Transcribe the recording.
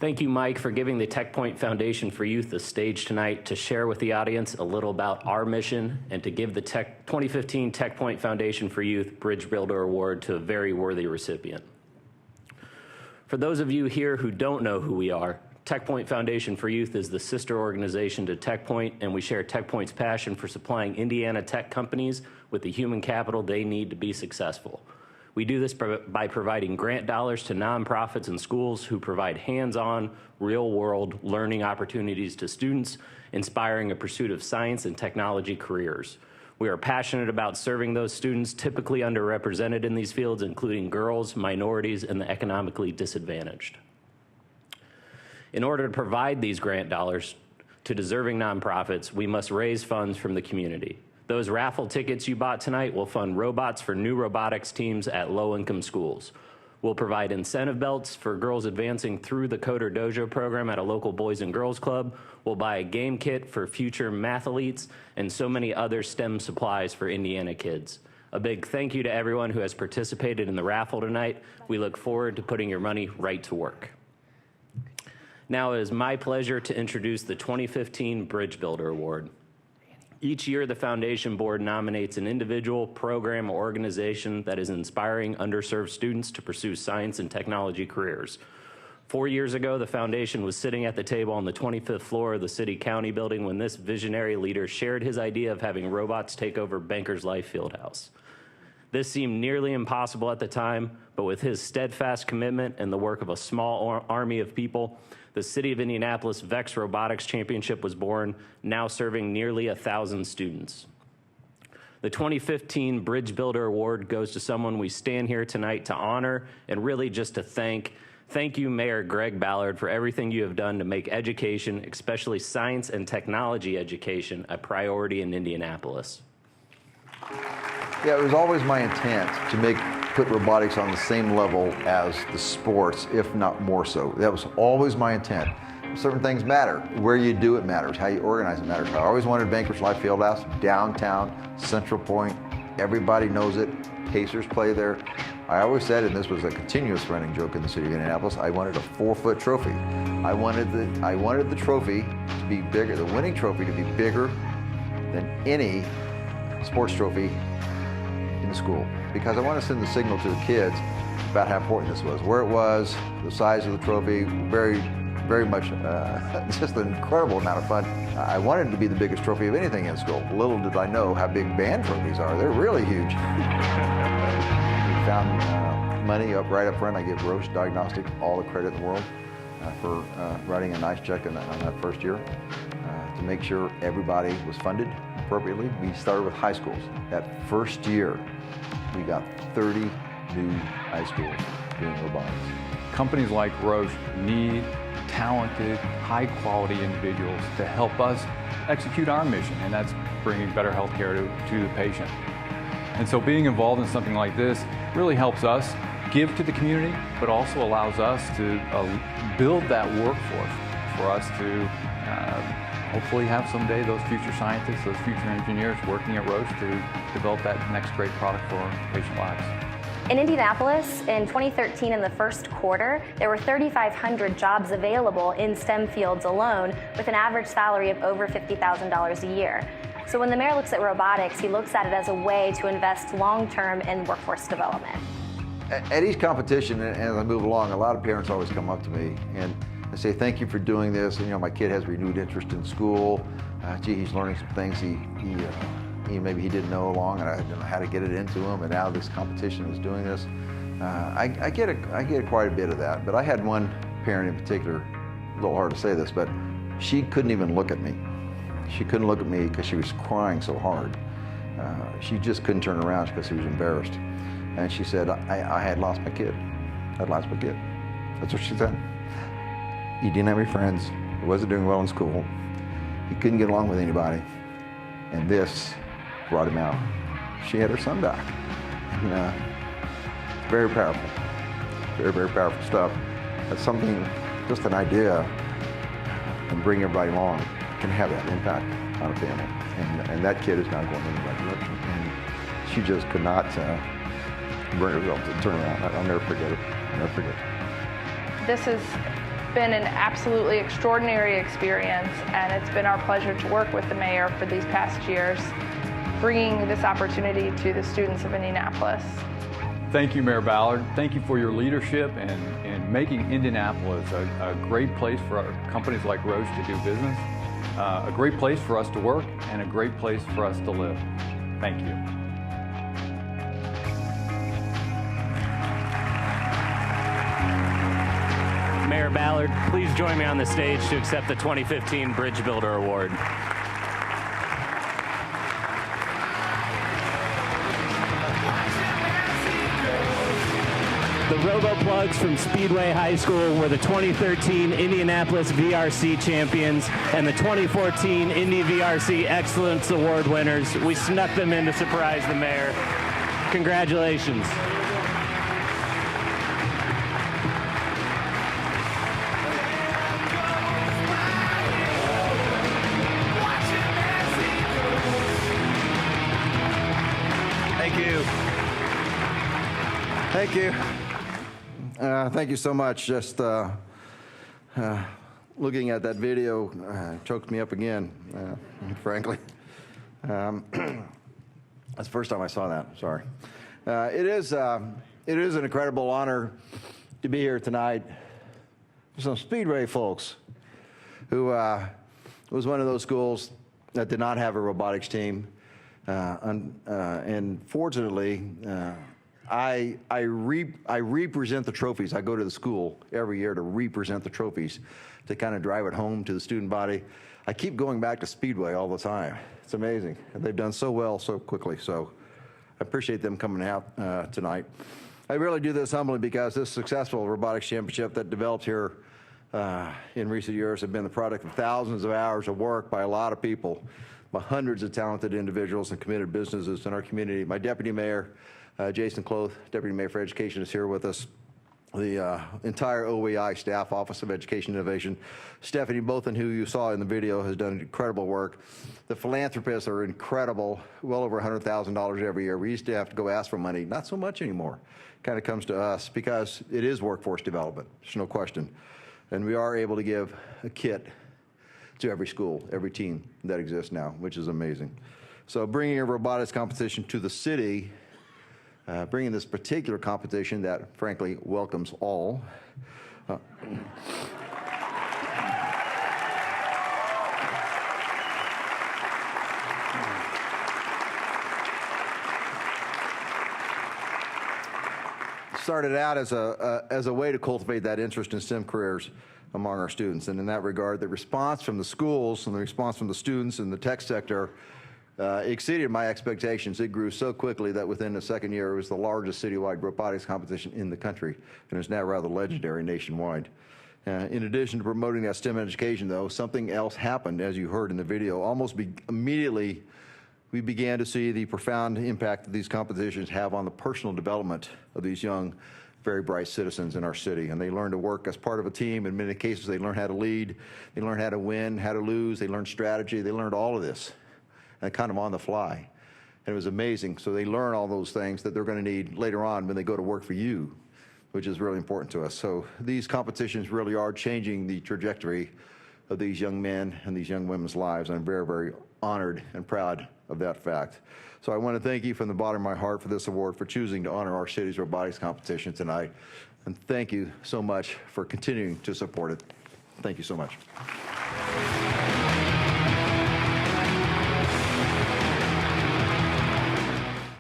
Thank you, Mike, for giving the TechPoint Foundation for Youth the stage tonight to share with the audience a little about our mission and to give the 2015 TechPoint Foundation for Youth Bridge Builder Award to a very worthy recipient. For those of you here who don't know who we are, TechPoint Foundation for Youth is the sister organization to TechPoint, and we share TechPoint's passion for supplying Indiana tech companies with the human capital they need to be successful. We do this by providing grant dollars to nonprofits and schools who provide hands-on, real-world learning opportunities to students, inspiring a pursuit of science and technology careers. We are passionate about serving those students typically underrepresented in these fields, including girls, minorities, and the economically disadvantaged. In order to provide these grant dollars to deserving nonprofits, we must raise funds from the community. Those raffle tickets you bought tonight will fund robots for new robotics teams at low-income schools. We'll provide incentive belts for girls advancing through the Coder Dojo program at a local Boys and Girls Club. We'll buy a game kit for future mathletes and so many other STEM supplies for Indiana kids. A big thank you to everyone who has participated in the raffle tonight. We look forward to putting your money right to work. Now it is my pleasure to introduce the 2015 Bridge Builder Award. Each year, the Foundation Board nominates an individual, program, or organization that is inspiring underserved students to pursue science and technology careers. 4 years ago, the Foundation was sitting at the table on the 25th floor of the City-County building when this visionary leader shared his idea of having robots take over Bankers Life Fieldhouse. This seemed nearly impossible at the time, but with his steadfast commitment and the work of a small army of people, the City of Indianapolis VEX Robotics Championship was born, now serving nearly 1,000 students. The 2015 Bridge Builder Award goes to someone we stand here tonight to honor and really just to thank. Thank you, Mayor Greg Ballard, for everything you have done to make education, especially science and technology education, a priority in Indianapolis. Yeah, it was always my intent to put robotics on the same level as the sports, if not more so. That was always my intent. Certain things matter. Where you do it matters. How you organize it matters. I always wanted Bankers Life Fieldhouse, downtown, Central Point. Everybody knows it. Pacers play there. I always said, and this was a continuous running joke in the city of Indianapolis, I wanted a 4-foot trophy. I wanted the trophy to be bigger, the winning trophy to be bigger than any sports trophy in the school, because I want to send the signal to the kids about how important this was, where it was, the size of the trophy, very much just an incredible amount of fun. I wanted it to be the biggest trophy of anything in school. Little did I know how big band trophies are. They're really huge. We found money right up front. I give Roche Diagnostics all the credit in the world for writing a nice check on that first year to make sure everybody was funded appropriately. We started with high schools. That first year, we got 30 new high schools doing robotics. Companies like Roche need talented, high-quality individuals to help us execute our mission, and that's bringing better health care to the patient. And so being involved in something like this really helps us give to the community, but also allows us to build that workforce for us to hopefully have someday those future scientists, those future engineers working at Roche to develop that next great product for patient lives. In Indianapolis, in 2013, in the first quarter, there were 3,500 jobs available in STEM fields alone, with an average salary of over $50,000 a year. So when the mayor looks at robotics, he looks at it as a way to invest long-term in workforce development. At each competition, and as I move along, a lot of parents always come up to me and they say, thank you for doing this. And, my kid has renewed interest in school. Gee, he's learning some things maybe he didn't know along, and I didn't know how to get it into him, and now this competition is doing this. I get quite a bit of that, but I had one parent in particular, a little hard to say this, but she couldn't even look at me. She couldn't look at me because she was crying so hard. She just couldn't turn around because she was embarrassed. And she said, I had lost my kid. I'd lost my kid. That's what she said. He didn't have any friends. He wasn't doing well in school. He couldn't get along with anybody. And this brought him out. She had her son die. And very powerful. Very, very powerful stuff. That's something, just an idea, and bring everybody along can have that impact on a family. And that kid is now going in the right direction. And she just could not bring herself to turn around. I'll never forget it. I'll never forget it. This is been an absolutely extraordinary experience, and it's been our pleasure to work with the mayor for these past years, bringing this opportunity to the students of Indianapolis. Thank you, Mayor Ballard. Thank you for your leadership and making Indianapolis a great place for companies like Roche to do business, a great place for us to work, and a great place for us to live. Thank you. Mayor Ballard, please join me on the stage to accept the 2015 Bridge Builder Award. The Robo-Plugs from Speedway High School were the 2013 Indianapolis VRC champions and the 2014 IndyVRC Excellence Award winners. We snuck them in to surprise the mayor. Congratulations. Thank you. Thank you. Thank you so much. Just looking at that video choked me up again, frankly. That's the first time I saw that. Sorry. It is an incredible honor to be here tonight with some Speedway folks who was one of those schools that did not have a robotics team. And fortunately, I represent the trophies. I go to the school every year to represent the trophies, to kind of drive it home to the student body. I keep going back to Speedway all the time. It's amazing. And they've done so well so quickly. So I appreciate them coming out tonight. I really do this humbly because this successful robotics championship that developed here in recent years have been the product of thousands of hours of work by a lot of people, by hundreds of talented individuals and committed businesses in our community. My deputy mayor, Jason Cloth, Deputy Mayor for Education, is here with us. The entire OEI staff, Office of Education Innovation. Stephanie Bothan, who you saw in the video, has done incredible work. The philanthropists are incredible, well over $100,000 every year. We used to have to go ask for money, not so much anymore. Kind of comes to us because it is workforce development, there's no question. And we are able to give a kit to every school, every team that exists now, which is amazing. So bringing a robotics competition to the city, bringing this particular competition that, frankly, welcomes all. Started out as a way to cultivate that interest in STEM careers among our students. And in that regard, the response from the schools and the response from the students in the tech sector exceeded my expectations. It grew so quickly that within the second year, it was the largest citywide robotics competition in the country, and is now rather legendary nationwide. In addition to promoting that STEM education, though, something else happened, as you heard in the video. Almost immediately, we began to see the profound impact that these competitions have on the personal development of these young, very bright citizens in our city. And they learn to work as part of a team. In many cases, they learn how to lead, they learn how to win, how to lose, they learn strategy, they learned all of this, and kind of on the fly. And it was amazing. So they learn all those things that they're going to need later on when they go to work for you, which is really important to us. So these competitions really are changing the trajectory of these young men and these young women's lives. I'm very, very honored and proud of that fact. So I want to thank you from the bottom of my heart for this award, for choosing to honor our city's robotics competition tonight. And thank you so much for continuing to support it. Thank you so much.